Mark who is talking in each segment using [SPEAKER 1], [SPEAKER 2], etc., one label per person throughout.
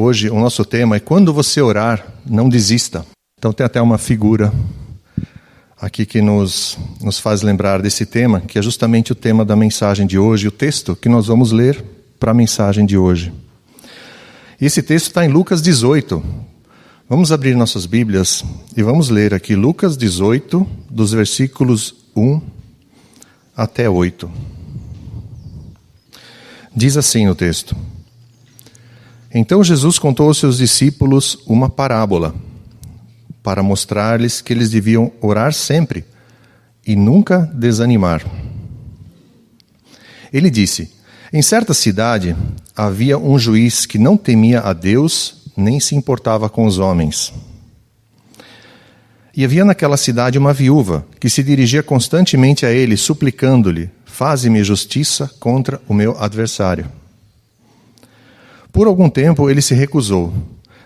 [SPEAKER 1] hoje, o nosso tema é quando você orar, não desista. Então tem até uma figura aqui que nos faz lembrar desse tema, que é justamente o tema da mensagem de hoje, o texto que nós vamos ler para a mensagem de hoje. E esse texto está em Lucas 18. Vamos abrir nossas Bíblias e vamos ler aqui Lucas 18, dos versículos 1 até 8. Diz assim o texto: Então Jesus contou aos seus discípulos uma parábola, para mostrar-lhes que eles deviam orar sempre e nunca desanimar. Ele disse: Em certa cidade havia um juiz que não temia a Deus, nem se importava com os homens. E havia naquela cidade uma viúva, que se dirigia constantemente a ele, suplicando-lhe: Faze-me justiça contra o meu adversário. Por algum tempo ele se recusou,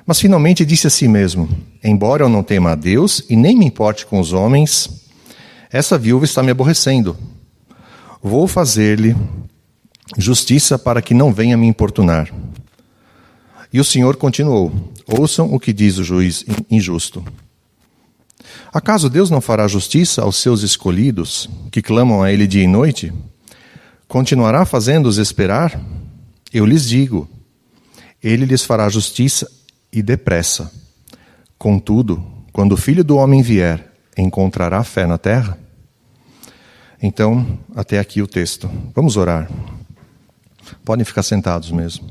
[SPEAKER 1] mas finalmente disse a si mesmo: Embora eu não tema a Deus e nem me importe com os homens, essa viúva está me aborrecendo. Vou fazer-lhe justiça para que não venha me importunar. E o Senhor continuou: Ouçam o que diz o juiz injusto. Acaso Deus não fará justiça aos seus escolhidos, que clamam a Ele dia e noite? Continuará fazendo-os esperar? Eu lhes digo, Ele lhes fará justiça e depressa. Contudo, quando o Filho do Homem vier, encontrará fé na terra? Então, até aqui o texto. Vamos orar. Podem ficar sentados mesmo.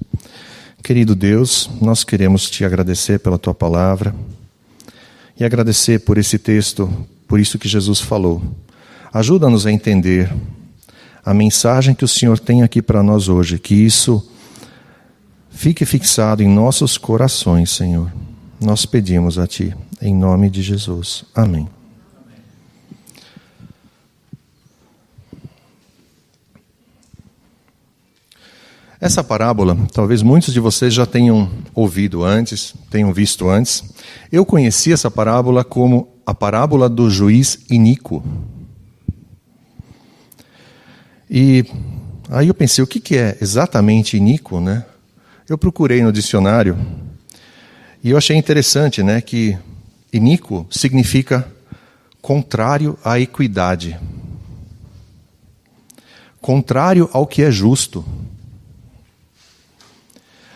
[SPEAKER 1] Querido Deus, nós queremos te agradecer pela tua palavra e agradecer por esse texto, por isso que Jesus falou. Ajuda-nos a entender a mensagem que o Senhor tem aqui para nós hoje, que isso fique fixado em nossos corações, Senhor. Nós pedimos a Ti, em nome de Jesus. Amém. Essa parábola, talvez muitos de vocês já tenham ouvido antes, tenham visto antes. Eu conheci essa parábola como a parábola do juiz iníquo. E aí eu pensei, o que é exatamente iníquo, né? Eu procurei no dicionário e eu achei interessante, né, que iníquo significa contrário à equidade, contrário ao que é justo.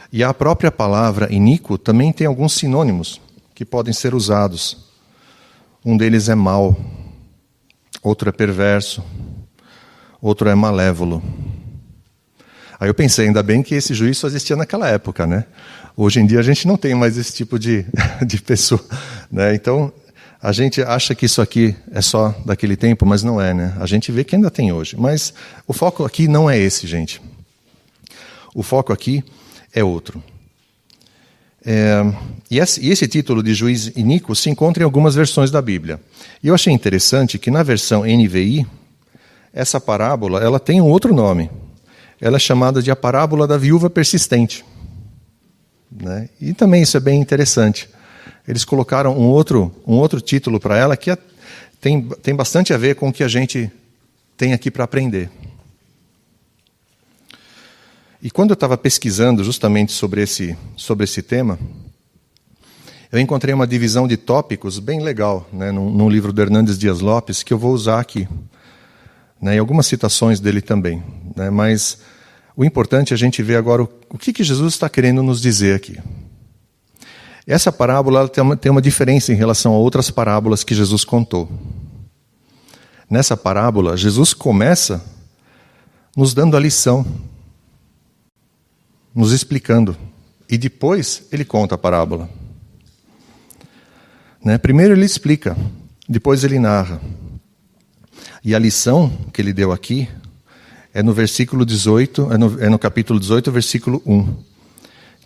[SPEAKER 1] E a própria palavra iníquo também tem alguns sinônimos que podem ser usados. Um deles é mau, outro é perverso, outro é malévolo. Aí eu pensei, ainda bem que esse juiz só existia naquela época, né? Hoje em dia a gente não tem mais esse tipo de pessoa, né? Então, a gente acha que isso aqui é só daquele tempo, mas não é, né? A gente vê que ainda tem hoje. Mas o foco aqui não é esse, gente. O foco aqui é outro. E esse título de juiz iníquo se encontra em algumas versões da Bíblia. E eu achei interessante que na versão NVI, essa parábola ela tem um outro nome. Ela é chamada de a parábola da viúva persistente. Né? E também isso é bem interessante. Eles colocaram um outro título para ela que tem bastante a ver com o que a gente tem aqui para aprender. E quando eu estava pesquisando justamente sobre esse tema, eu encontrei uma divisão de tópicos bem legal, né, num livro do Hernandes Dias Lopes, que eu vou usar aqui, né, e algumas citações dele também. Né, mas o importante é a gente ver agora o que Jesus está querendo nos dizer aqui. Essa parábola ela tem uma diferença em relação a outras parábolas que Jesus contou. Nessa parábola, Jesus começa nos dando a lição, nos explicando. E depois ele conta a parábola. Né? Primeiro ele explica, depois ele narra. E a lição que ele deu aqui é no versículo 18, é no capítulo 18, versículo 1,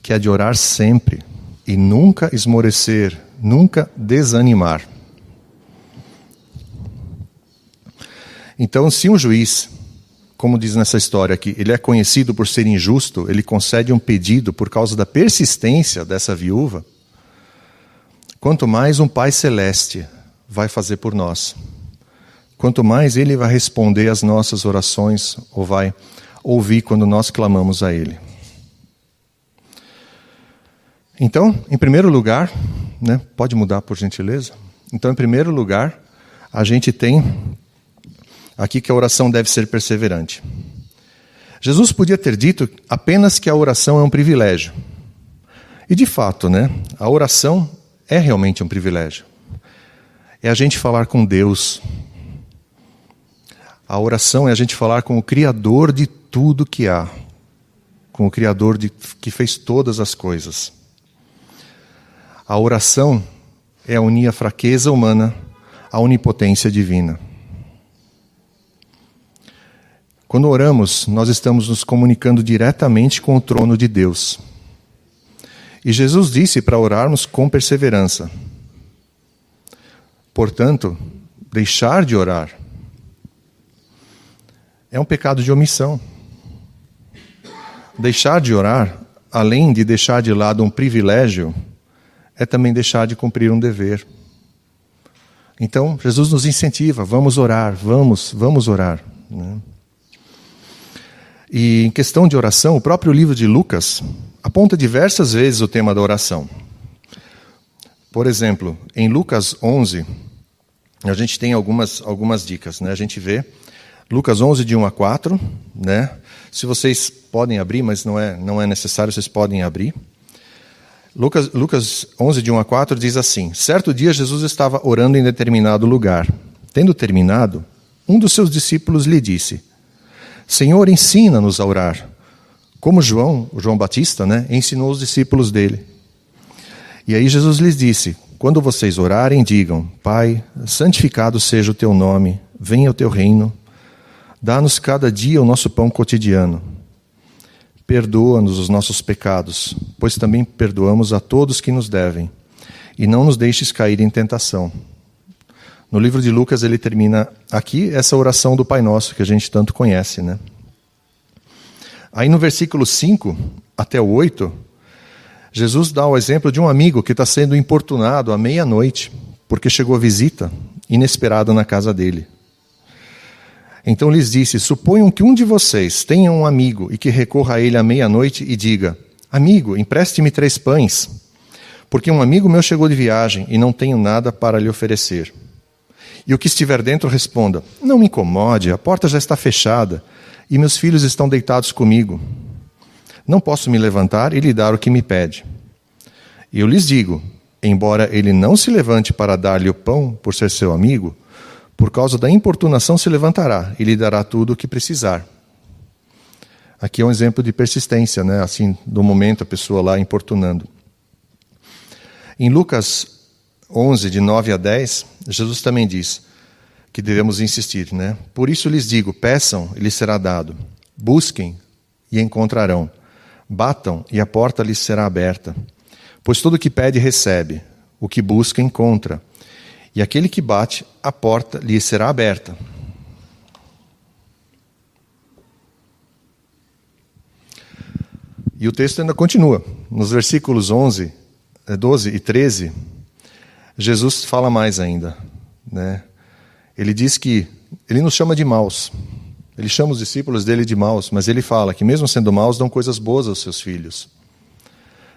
[SPEAKER 1] que é de orar sempre e nunca esmorecer, nunca desanimar. Então, se um juiz, como diz nessa história aqui, ele é conhecido por ser injusto, ele concede um pedido por causa da persistência dessa viúva, quanto mais um Pai Celeste vai fazer por nós. Quanto mais Ele vai responder às nossas orações, ou vai ouvir quando nós clamamos a Ele. Então, em primeiro lugar, né, pode mudar por gentileza? Então, em primeiro lugar, a gente tem aqui que a oração deve ser perseverante. Jesus podia ter dito apenas que a oração é um privilégio. E de fato, né, a oração é realmente um privilégio. É a gente falar com Deus. A oração é a gente falar com o Criador de tudo que há. Com o Criador que fez todas as coisas. A oração é unir a fraqueza humana à onipotência divina. Quando oramos, nós estamos nos comunicando diretamente com o trono de Deus. E Jesus disse para orarmos com perseverança. Portanto, deixar de orar é um pecado de omissão. Deixar de orar, além de deixar de lado um privilégio, é também deixar de cumprir um dever. Então, Jesus nos incentiva, vamos orar, vamos orar. Né? E em questão de oração, o próprio livro de Lucas aponta diversas vezes o tema da oração. Por exemplo, em Lucas 11, a gente tem algumas dicas. Né? A gente vê Lucas 11, de 1 a 4. Né? Se vocês podem abrir, mas não é necessário, vocês podem abrir. Lucas 11, de 1 a 4, diz assim: Certo dia Jesus estava orando em determinado lugar. Tendo terminado, um dos seus discípulos lhe disse: Senhor, ensina-nos a orar, como João Batista, né, ensinou os discípulos dele. E aí Jesus lhes disse: Quando vocês orarem, digam: Pai, santificado seja o teu nome, venha o teu reino, dá-nos cada dia o nosso pão cotidiano. Perdoa-nos os nossos pecados, pois também perdoamos a todos que nos devem. E não nos deixes cair em tentação. No livro de Lucas ele termina aqui essa oração do Pai Nosso, que a gente tanto conhece. Né? Aí no versículo 5 até o 8, Jesus dá o exemplo de um amigo que está sendo importunado à meia-noite, porque chegou a visita inesperada na casa dele. Então lhes disse: Suponham que um de vocês tenha um amigo e que recorra a ele à meia-noite e diga: Amigo, empreste-me 3 pães, porque um amigo meu chegou de viagem e não tenho nada para lhe oferecer. E o que estiver dentro responda: Não me incomode, a porta já está fechada e meus filhos estão deitados comigo. Não posso me levantar e lhe dar o que me pede. E eu lhes digo: embora ele não se levante para dar-lhe o pão por ser seu amigo, por causa da importunação se levantará e lhe dará tudo o que precisar. Aqui é um exemplo de persistência, né? Assim, do momento a pessoa lá importunando. Em Lucas 11, de 9 a 10, Jesus também diz que devemos insistir. Né? Por isso lhes digo: peçam e lhes será dado. Busquem e encontrarão. Batam e a porta lhes será aberta. Pois todo o que pede recebe, o que busca encontra. E aquele que bate, a porta lhe será aberta. E o texto ainda continua. Nos versículos 12 e 13, Jesus fala mais ainda. Né? Ele diz que ele nos chama de maus. Ele chama os discípulos dele de maus, mas ele fala que mesmo sendo maus, dão coisas boas aos seus filhos.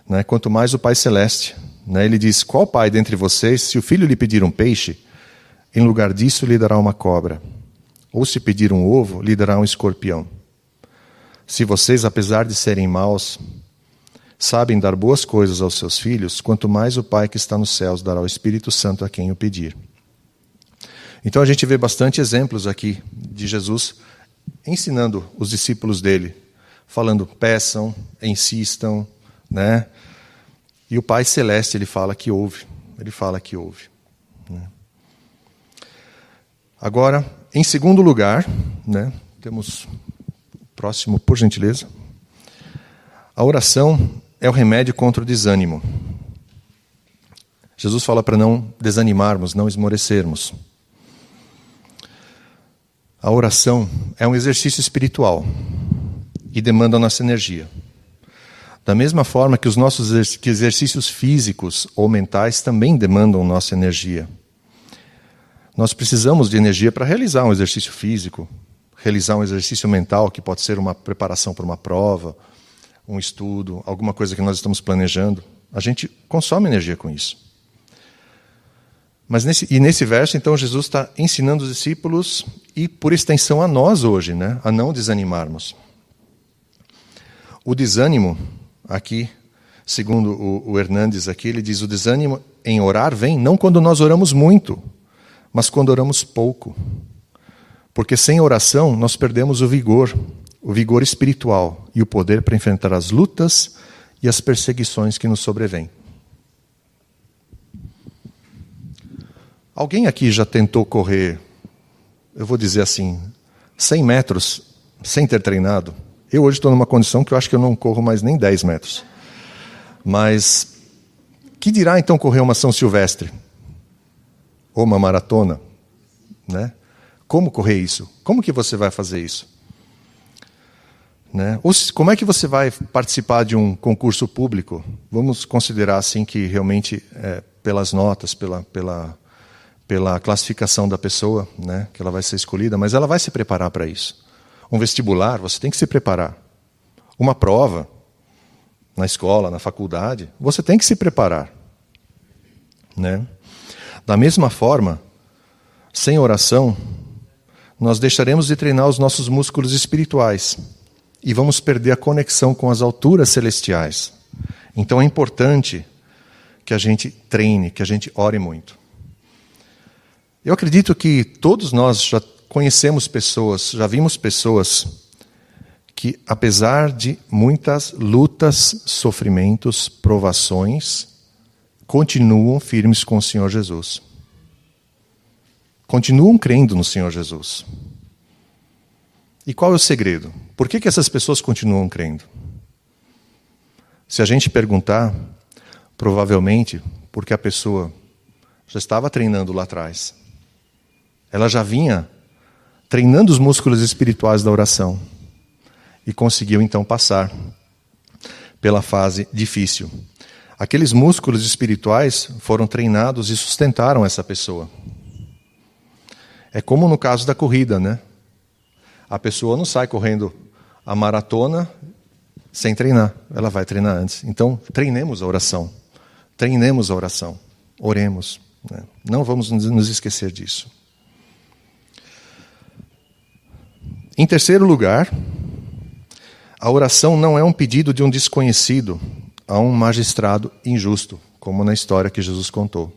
[SPEAKER 1] Né? Quanto mais o Pai Celeste. Né? Ele diz: qual pai dentre vocês, se o filho lhe pedir um peixe, em lugar disso lhe dará uma cobra? Ou se pedir um ovo, lhe dará um escorpião? Se vocês, apesar de serem maus, sabem dar boas coisas aos seus filhos, quanto mais o Pai que está nos céus dará o Espírito Santo a quem o pedir. Então a gente vê bastante exemplos aqui de Jesus ensinando os discípulos dele, falando: peçam, insistam, né? E o Pai Celeste, ele fala que ouve. Ele fala que ouve. Né? Agora, em segundo lugar, né, temos o próximo, por gentileza. A oração é o remédio contra o desânimo. Jesus fala para não desanimarmos, não esmorecermos. A oração é um exercício espiritual e demanda a nossa energia. Da mesma forma que os nossos exercícios físicos ou mentais também demandam nossa energia. Nós precisamos de energia para realizar um exercício físico, realizar um exercício mental, que pode ser uma preparação para uma prova, um estudo, alguma coisa que nós estamos planejando. A gente consome energia com isso. Mas nesse verso, então, Jesus está ensinando os discípulos e, por extensão, a nós hoje, né, a não desanimarmos. O desânimo, aqui, segundo o Hernandes, aqui, ele diz, o desânimo em orar vem não quando nós oramos muito, mas quando oramos pouco. Porque sem oração nós perdemos o vigor espiritual e o poder para enfrentar as lutas e as perseguições que nos sobrevêm. Alguém aqui já tentou correr, eu vou dizer assim, 100 metros sem ter treinado? Eu hoje estou numa condição que eu acho que eu não corro mais nem 10 metros. Mas, que dirá então correr uma São Silvestre? Ou uma maratona? Né? Como correr isso? Como que você vai fazer isso? Né? Ou como é que você vai participar de um concurso público? Vamos considerar assim que realmente, pelas notas, pela classificação da pessoa, né, que ela vai ser escolhida, mas ela vai se preparar para isso. Um vestibular, você tem que se preparar. Uma prova, na escola, na faculdade, você tem que se preparar. Né? Da mesma forma, sem oração, nós deixaremos de treinar os nossos músculos espirituais e vamos perder a conexão com as alturas celestiais. Então é importante que a gente treine, que a gente ore muito. Eu acredito que todos nós já conhecemos pessoas, já vimos pessoas que, apesar de muitas lutas, sofrimentos, provações, continuam firmes com o Senhor Jesus. Continuam crendo no Senhor Jesus. E qual é o segredo? Por que essas pessoas continuam crendo? Se a gente perguntar, provavelmente porque a pessoa já estava treinando lá atrás. Ela já vinha treinando os músculos espirituais da oração e conseguiu então passar pela fase difícil. Aqueles músculos espirituais foram treinados e sustentaram essa pessoa. É como no caso da corrida, né? A pessoa não sai correndo a maratona sem treinar, ela vai treinar antes. Então, treinemos a oração. Treinemos a oração. Oremos. Né? Não vamos nos esquecer disso. Em terceiro lugar, a oração não é um pedido de um desconhecido a um magistrado injusto, como na história que Jesus contou.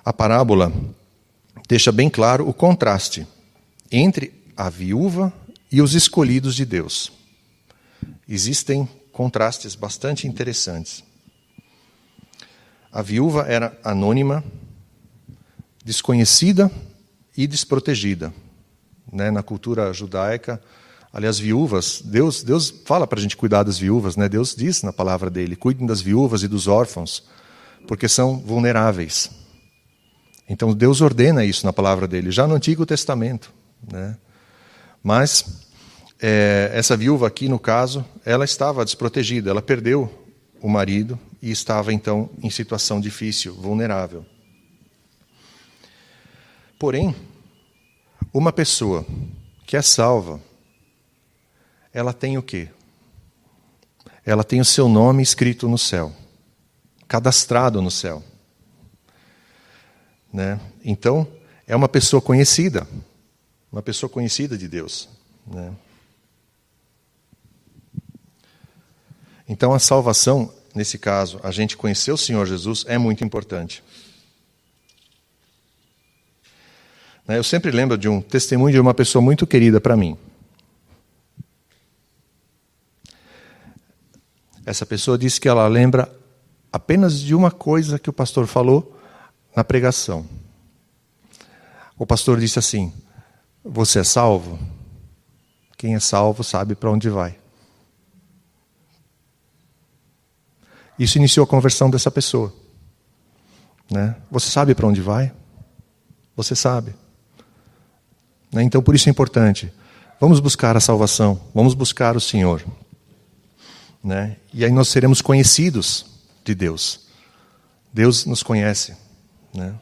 [SPEAKER 1] A parábola deixa bem claro o contraste entre a viúva e os escolhidos de Deus. Existem contrastes bastante interessantes. A viúva era anônima, desconhecida e desprotegida. Né? Na cultura judaica, aliás, viúvas, Deus fala para a gente cuidar das viúvas, né? Deus diz na palavra dele, cuidem das viúvas e dos órfãos, porque são vulneráveis. Então Deus ordena isso na palavra dele, já no Antigo Testamento. Né? Mas essa viúva aqui, no caso, ela estava desprotegida, ela perdeu o marido e estava então em situação difícil, vulnerável. Porém, uma pessoa que é salva, ela tem o quê? Ela tem o seu nome escrito no céu, cadastrado no céu. Né? Então, é uma pessoa conhecida de Deus. Né? Então, a salvação, nesse caso, a gente conhecer o Senhor Jesus é muito importante. Eu sempre lembro de um testemunho de uma pessoa muito querida para mim. Essa pessoa disse que ela lembra apenas de uma coisa que o pastor falou na pregação. O pastor disse assim: você é salvo? Quem é salvo sabe para onde vai. Isso iniciou a conversão dessa pessoa. Né? Você sabe para onde vai? Você sabe. Então, por isso é importante. Vamos buscar a salvação. Vamos buscar o Senhor. Né? E aí nós seremos conhecidos de Deus. Deus nos conhece. Né?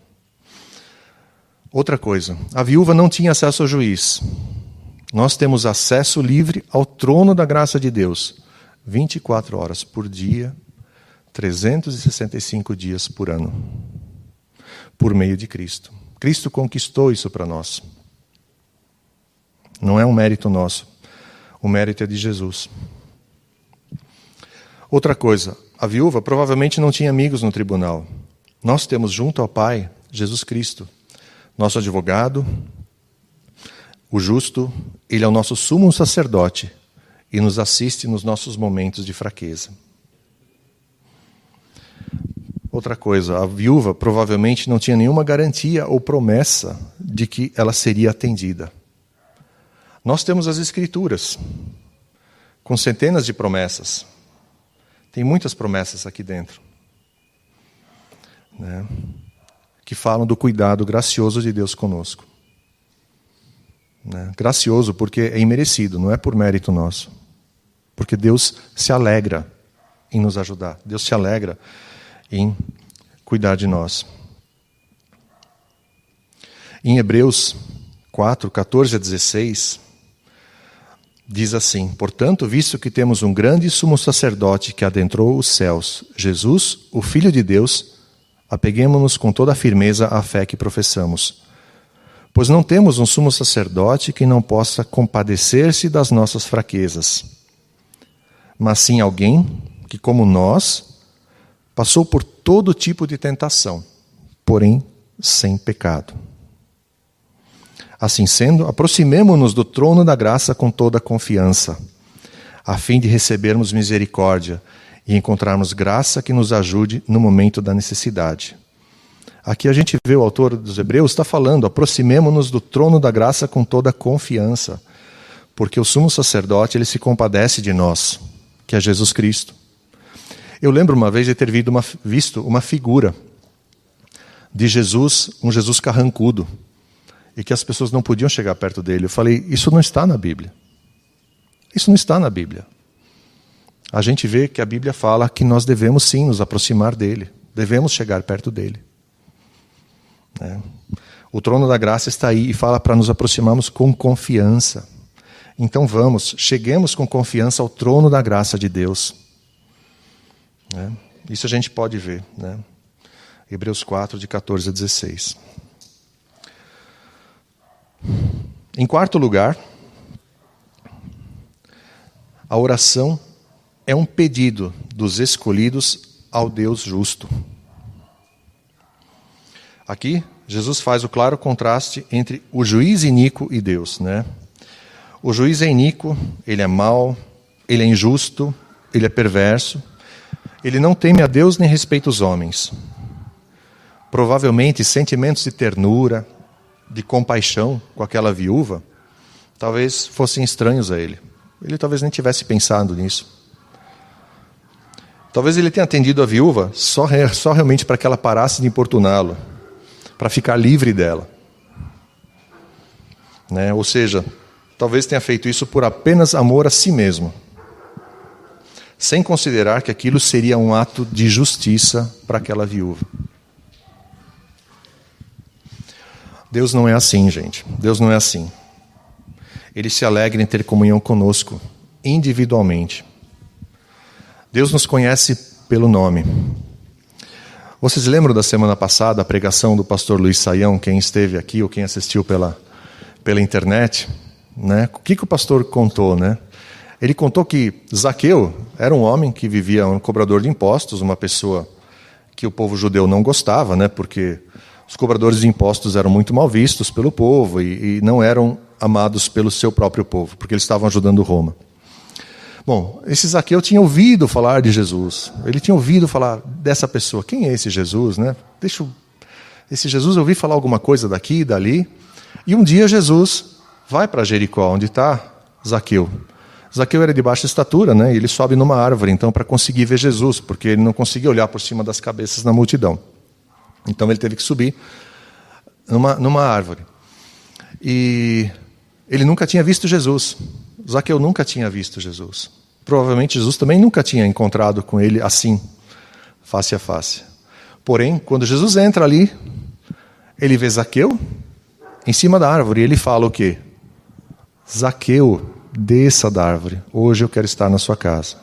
[SPEAKER 1] Outra coisa. A viúva não tinha acesso ao juiz. Nós temos acesso livre ao trono da graça de Deus. 24 horas por dia, 365 dias por ano, por meio de Cristo. Cristo conquistou isso para nós. Não é um mérito nosso. O mérito é de Jesus. Outra coisa, a viúva provavelmente não tinha amigos no tribunal. Nós temos junto ao Pai, Jesus Cristo, nosso advogado, o justo. Ele é o nosso sumo sacerdote e nos assiste nos nossos momentos de fraqueza. Outra coisa, a viúva provavelmente não tinha nenhuma garantia ou promessa de que ela seria atendida. Nós temos as Escrituras, com centenas de promessas. Tem muitas promessas aqui dentro, né, que falam do cuidado gracioso de Deus conosco. Né? Gracioso porque é imerecido, não é por mérito nosso. Porque Deus se alegra em nos ajudar. Deus se alegra em cuidar de nós. Em Hebreus 4, 14 a 16, diz assim: portanto, visto que temos um grande sumo sacerdote que adentrou os céus, Jesus, o Filho de Deus, apeguemo-nos com toda a firmeza à fé que professamos. Pois não temos um sumo sacerdote que não possa compadecer-se das nossas fraquezas, mas sim alguém que, como nós, passou por todo tipo de tentação, porém sem pecado. Assim sendo, aproximemo-nos do trono da graça com toda a confiança, a fim de recebermos misericórdia e encontrarmos graça que nos ajude no momento da necessidade. Aqui a gente vê o autor dos Hebreus está falando, aproximemo-nos do trono da graça com toda a confiança, porque o sumo sacerdote ele se compadece de nós, que é Jesus Cristo. Eu lembro uma vez de ter visto uma figura de Jesus, um Jesus carrancudo, e que as pessoas não podiam chegar perto dele. Eu falei, isso não está na Bíblia. Isso não está na Bíblia. A gente vê que a Bíblia fala que nós devemos sim nos aproximar dele, devemos chegar perto dele. O trono da graça está aí e fala para nos aproximarmos com confiança. Então vamos, cheguemos com confiança ao trono da graça de Deus. Isso a gente pode ver. Hebreus 4, de 14 a 16. Em quarto lugar, a oração é um pedido dos escolhidos ao Deus justo. Aqui, Jesus faz o claro contraste entre o juiz iníquo e Deus. O juiz é iníquo, ele é mau, ele é injusto, ele é perverso, ele não teme a Deus nem respeita os homens. Provavelmente, sentimentos de ternura, de compaixão com aquela viúva, talvez fossem estranhos a ele. Ele talvez nem tivesse pensado nisso. Talvez ele tenha atendido a viúva só realmente para que ela parasse de importuná-lo, para ficar livre dela. Ou seja, talvez tenha feito isso por apenas amor a si mesmo, sem considerar que aquilo seria um ato de justiça para aquela viúva. Deus não é assim, gente. Deus não é assim. Ele se alegra em ter comunhão conosco, individualmente. Deus nos conhece pelo nome. Vocês lembram da semana passada a pregação do pastor Luiz Saião, quem esteve aqui ou quem assistiu pela internet? O que o pastor contou? Ele contou que Zaqueu era um homem que vivia um cobrador de impostos, uma pessoa que o povo judeu não gostava, porque os cobradores de impostos eram muito mal vistos pelo povo e não eram amados pelo seu próprio povo, porque eles estavam ajudando Roma. Bom, esse Zaqueu tinha ouvido falar de Jesus. Ele tinha ouvido falar dessa pessoa. Quem é esse Jesus? Esse Jesus, eu ouvi falar alguma coisa daqui e dali. E um dia Jesus vai para Jericó, onde está Zaqueu. Zaqueu era de baixa estatura, e ele sobe numa árvore, então, para conseguir ver Jesus, porque ele não conseguia olhar por cima das cabeças na multidão. Então ele teve que subir numa árvore. E ele nunca tinha visto Jesus. Zaqueu nunca tinha visto Jesus. Provavelmente Jesus também nunca tinha encontrado com ele assim, face a face. Porém, quando Jesus entra ali, ele vê Zaqueu em cima da árvore e ele fala o quê? Zaqueu, desça da árvore, hoje eu quero estar na sua casa.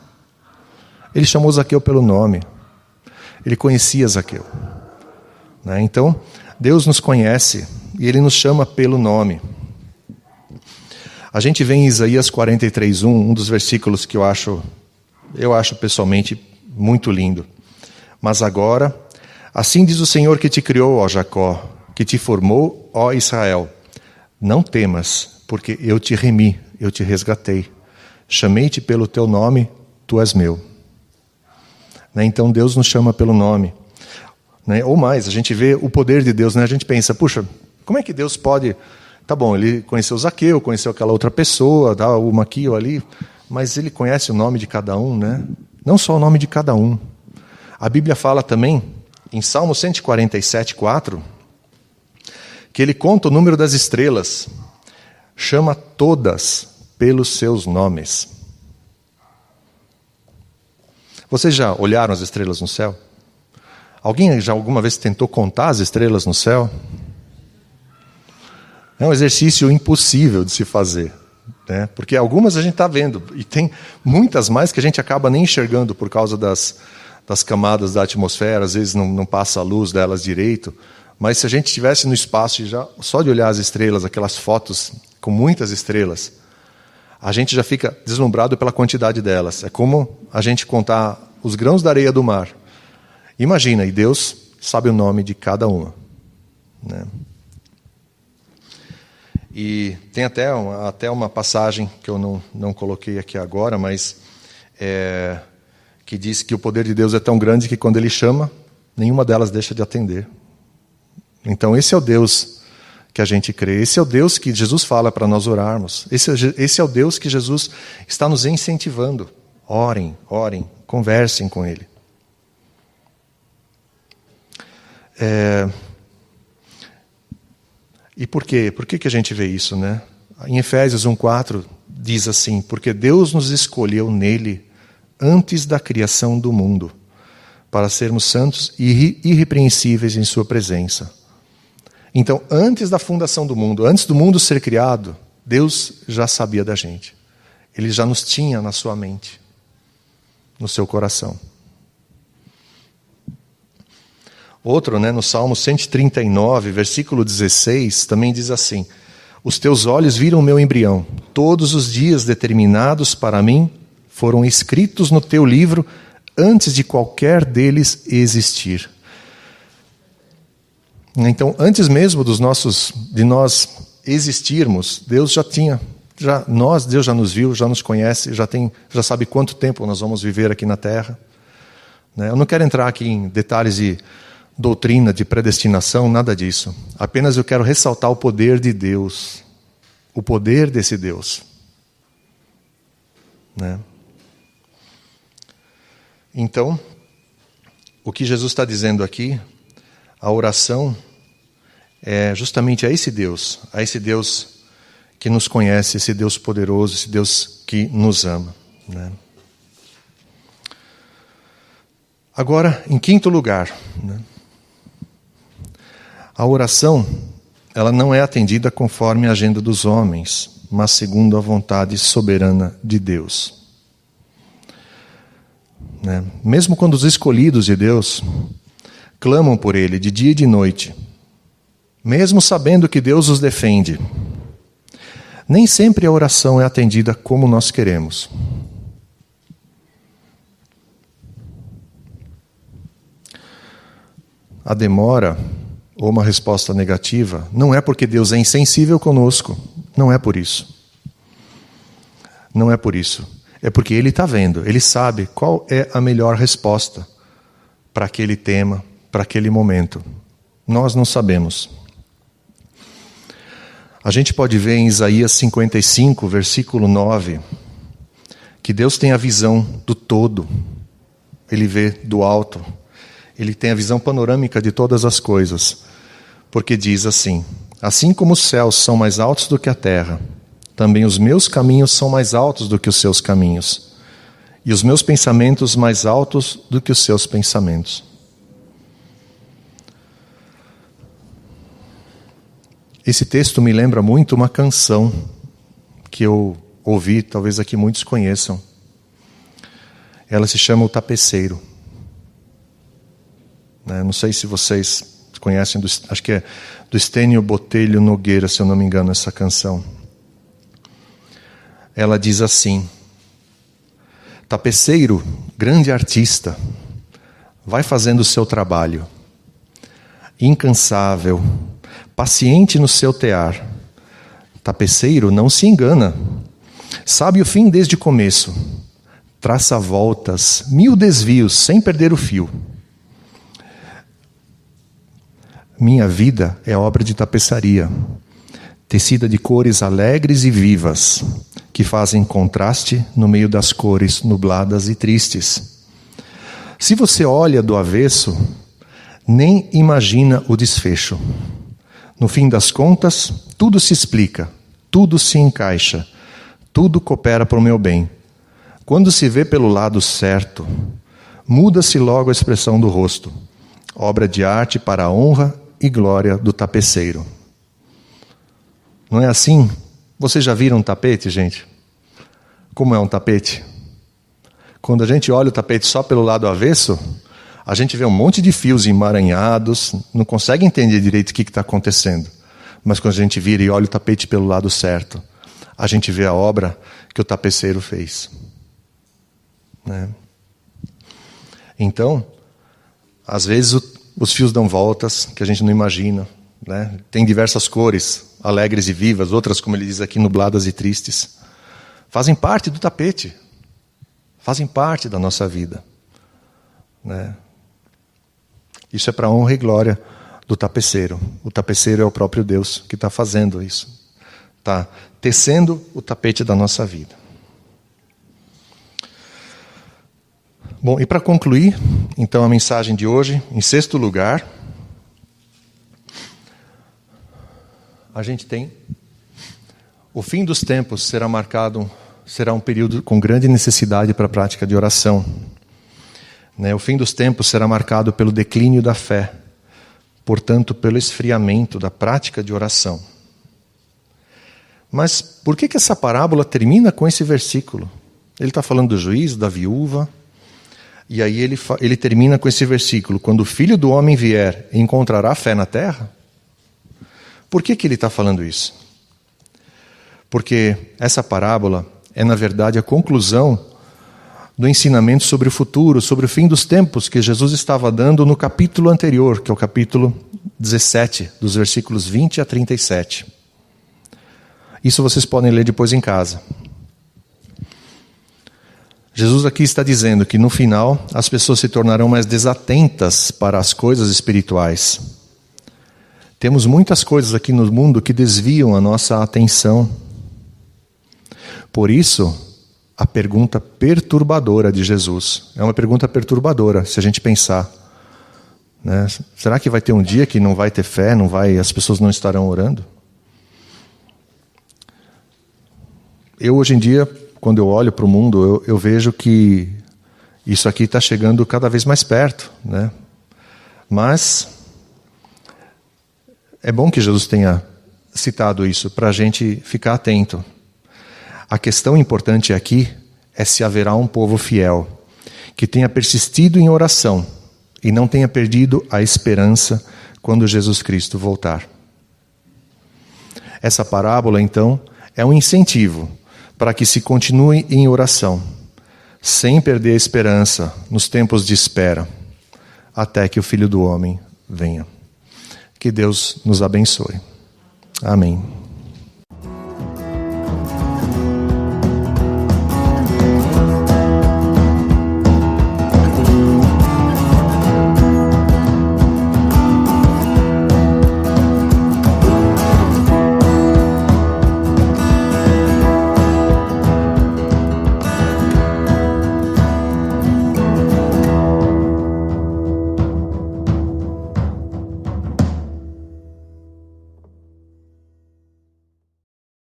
[SPEAKER 1] Ele chamou Zaqueu pelo nome. Ele conhecia Zaqueu. Né? Então, Deus nos conhece e Ele nos chama pelo nome. A gente vê em Isaías 43:1, um dos versículos que eu acho pessoalmente muito lindo. Mas agora, assim diz o Senhor que te criou, ó Jacó, que te formou, ó Israel. Não temas, porque eu te remi, eu te resgatei. Chamei-te pelo teu nome, tu és meu. Né? Então Deus nos chama pelo nome. Né? Ou mais, a gente vê o poder de Deus. Né? A gente pensa, puxa, como é que Deus pode... Tá bom, ele conheceu Zaqueu, conheceu aquela outra pessoa, tá, uma aqui ou ali, mas ele conhece o nome de cada um, né? Não só o nome de cada um. A Bíblia fala também, em Salmo 147:4, que ele conta o número das estrelas, chama todas pelos seus nomes. Vocês já olharam as estrelas no céu? Alguém já alguma vez tentou contar as estrelas no céu? É um exercício impossível de se fazer, né? Porque algumas a gente está vendo, e tem muitas mais que a gente acaba nem enxergando por causa das camadas da atmosfera, às vezes não passa a luz delas direito, mas se a gente estivesse no espaço e já só de olhar as estrelas, aquelas fotos com muitas estrelas, a gente já fica deslumbrado pela quantidade delas. É como a gente contar os grãos da areia do mar. Imagina, e Deus sabe o nome de cada uma, né? E tem até uma passagem que eu não coloquei aqui agora, mas que diz que o poder de Deus é tão grande que quando Ele chama, nenhuma delas deixa de atender. Então esse é o Deus que a gente crê, esse é o Deus que Jesus fala para nós orarmos, esse é o Deus que Jesus está nos incentivando. Orem, conversem com Ele. E por quê? Por que a gente vê isso, né? Em Efésios 1:4 diz assim, porque Deus nos escolheu nele antes da criação do mundo, para sermos santos e irrepreensíveis em sua presença. Então, antes da fundação do mundo, antes do mundo ser criado, Deus já sabia da gente. Ele já nos tinha na sua mente, no seu coração. Outro, né, no Salmo 139, versículo 16, também diz assim, os teus olhos viram o meu embrião, todos os dias determinados para mim foram escritos no teu livro antes de qualquer deles existir. Então, antes mesmo de nós existirmos, Deus já tinha, Deus já nos viu, já nos conhece, já sabe quanto tempo nós vamos viver aqui na Terra. Eu não quero entrar aqui em detalhes de doutrina, de predestinação, nada disso. Apenas eu quero ressaltar o poder de Deus, o poder desse Deus. Né? Então, o que Jesus está dizendo aqui, a oração é justamente a esse Deus que nos conhece, esse Deus poderoso, esse Deus que nos ama. Né? Agora, em quinto lugar, né? A oração, ela não é atendida conforme a agenda dos homens, mas segundo a vontade soberana de Deus. Né? Mesmo quando os escolhidos de Deus clamam por Ele de dia e de noite, mesmo sabendo que Deus os defende, nem sempre a oração é atendida como nós queremos. A demora ou uma resposta negativa não é porque Deus é insensível conosco, não é por isso. Não é por isso. É porque Ele está vendo, Ele sabe qual é a melhor resposta para aquele tema, para aquele momento. Nós não sabemos. A gente pode ver em Isaías 55, versículo 9, que Deus tem a visão do todo. Ele vê do alto. Ele tem a visão panorâmica de todas as coisas. Porque diz assim, assim como os céus são mais altos do que a terra, também os meus caminhos são mais altos do que os seus caminhos, e os meus pensamentos mais altos do que os seus pensamentos. Esse texto me lembra muito uma canção que eu ouvi, talvez aqui muitos conheçam. ela se chama O Tapeceiro. Não sei se vocês conhecem, acho que é do Estênio Botelho Nogueira, se eu não me engano, essa canção. Ela diz assim: tapeceiro, grande artista, vai fazendo o seu trabalho, incansável, paciente no seu tear. Tapeceiro não se engana, sabe o fim desde o começo, traça voltas, 1000 desvios, sem perder o fio. Minha vida é obra de tapeçaria, tecida de cores alegres e vivas, que fazem contraste no meio das cores nubladas e tristes. Se você olha do avesso, nem imagina o desfecho. No fim das contas, tudo se explica, tudo se encaixa, tudo coopera para o meu bem. Quando se vê pelo lado certo, muda-se logo a expressão do rosto, obra de arte para a honra e glória do tapeceiro. Não é assim? Vocês já viram um tapete, gente? Como é um tapete? Quando a gente olha o tapete só pelo lado avesso, a gente vê um monte de fios emaranhados, não consegue entender direito o que está acontecendo. Mas quando a gente vira e olha o tapete pelo lado certo, a gente vê a obra que o tapeceiro fez. Então, às vezes os fios dão voltas que a gente não imagina. Tem diversas cores, alegres e vivas, outras, como ele diz aqui, nubladas e tristes. Fazem parte do tapete, fazem parte da nossa vida. Isso é para a honra e glória do tapeceiro. O tapeceiro é o próprio Deus que está fazendo isso. Está tecendo o tapete da nossa vida. Bom, e para concluir, então, a mensagem de hoje, em 6º lugar, a gente tem o fim dos tempos será um período com grande necessidade para a prática de oração. O fim dos tempos será marcado pelo declínio da fé, portanto, pelo esfriamento da prática de oração. Mas por que essa parábola termina com esse versículo? Ele está falando do juiz, da viúva, e aí ele termina com esse versículo: quando o Filho do Homem vier, encontrará fé na terra? Por que ele está falando isso? Porque essa parábola é, na verdade, a conclusão do ensinamento sobre o futuro, sobre o fim dos tempos que Jesus estava dando no capítulo anterior, que é o capítulo 17, dos versículos 20 a 37. Isso vocês podem ler depois em casa. Jesus aqui está dizendo que no final as pessoas se tornarão mais desatentas para as coisas espirituais. Temos muitas coisas aqui no mundo que desviam a nossa atenção. Por isso, a pergunta perturbadora de Jesus. É uma pergunta perturbadora, se a gente pensar. Será que vai ter um dia que não vai ter fé, as pessoas não estarão orando? Eu, hoje em dia, quando eu olho para o mundo, eu vejo que isso aqui está chegando cada vez mais perto. Mas é bom que Jesus tenha citado isso, para a gente ficar atento. A questão importante aqui é se haverá um povo fiel, que tenha persistido em oração e não tenha perdido a esperança quando Jesus Cristo voltar. Essa parábola, então, é um incentivo para que se continue em oração, sem perder a esperança nos tempos de espera, até que o Filho do Homem venha. Que Deus nos abençoe. Amém.